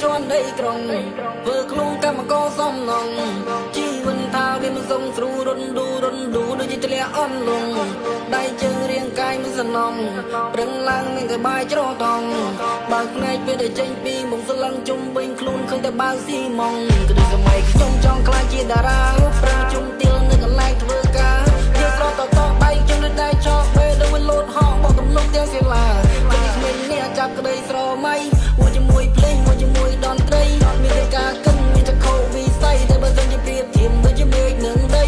ជន់ដីក្រុងធ្វើខ្លួនកម្មករសំណងជីវិនថាវាមិនសុំស្រួលរុនឌូដូចជាធ្លាក់អន់លងដៃជើងរាងកាយមិនសំណងប្រឹងឡើងមានតែបាយច្រតងបើភ្នែកពេលដែលចេញពីមុខស្លឹងជុំវិញខ្លួនឃើញតែបាវស៊ីម៉ងគឺសម័យខ្ញុំចង់ខ្លាចជាតារាប្រឹងជុំទៀលនៅកន្លែងធ្វើការយើងស្រត់តបែកជើងនៅតែចោលពេលដែលវាលោតហោបទំនុកទាំងសិលាពេលក្មេងនេះចាប់ក្តីស្រមៃមួយជាមួយភ្លេងមួយជាមួយតន្ត្រីមានតែការគិនមានតែខោវិស័យតែបើសិនជាប្រៀបធៀបដូចជាមេឃនឹងដី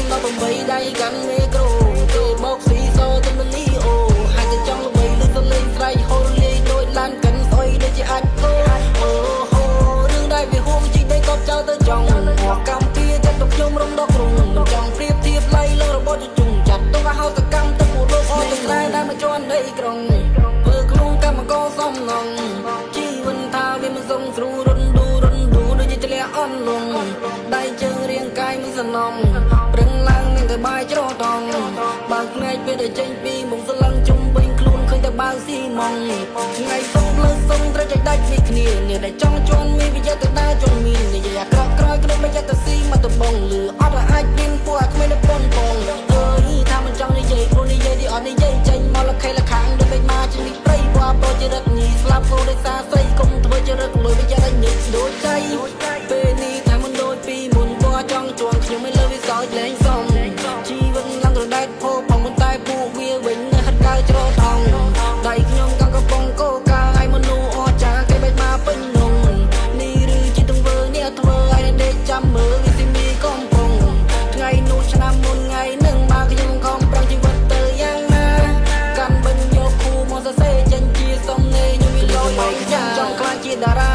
2018ដៃកាន់មេក្រូគេបោកស៊ីសទៅនឹងលីអូហើយតែចង់ល្បីលើសលេងស្រែកហូរលេងដូចឡានកាន់ស្អុយដូចជាអាចគោអូហូរឿងដែលវាហួងជីដីកប់ចោលទៅចង់មកកម្មពីចិត្តទៅខ្ញុំរំដកក្រុងមិនចង់ប្រៀបធៀបឡៃលើរបបជុំចាត់ទៅហៅសកម្មទៅពួកលោកអត់ទៅតែមកជន់ដីក្រុងធ្វើខ្លួនកម្មករសំណងជីវិនថាវាមិនសុំស្រួលរុនឌូដូចជាធ្លាក់អន់លងដៃជើងរាងកាយមិនសំណងប្រឹងឡើងមានតែបាយច្រតងបើភ្នែកពេលដែលចេញពីមុខស្លឹងជុំវិញខ្លួនឃើញតែបាវស៊ីម៉ងថ្ងៃសុំលើសុំត្រូវចែកដាច់ពីគ្នានេះដែលចង់ជន់មានវិយទៅដែរជន់មាននិយាយអាក្រក់ក្រោយក្នុងវិយទៅស៊ីមកទៅបងលឺអត់អាចមានពួកអាគ្មានប៉ុនបងអើយថាមិនចង់និយាយព្រោះនិយាយទីអត់និយាយចេញមកលខេលខាងដូចបេមកជានេះព្រៃព្រោះបោជារឹកញីស្លាប់ព្រោះដោយសារស្រីគុំធ្វើជារឹកលុយវិយទៅញឹកដូចใจពេលនេះថាមិនដូចពីមុនព្រោះចង់ជន់ខ្ញុំមិនលើវាសោចលែងសំជីវិតឡើងត្រដែតផោផងមិនតែពួកវាវិញហិតកើច្រថងដៃខ្ញុំកំកំកោកាឲ្យមនុស្សអស្ចារ្យគេបែកមកពេញនងនេះឬជាទង្វើនេះធ្វើឲ្យដេកចាំមើលវាស៊ីមីកំពុងថ្ងៃនោះឆ្នាំមុនថ្ងៃនឹងមកខ្ញុំខំប្រឹងជីវិតទៅយ៉ាងណាកាន់បិញយកគូមកសរសេរចេញជាសំណេរខ្ញុំមានលយខ្ញុំចង់ខ្លាចជាតារា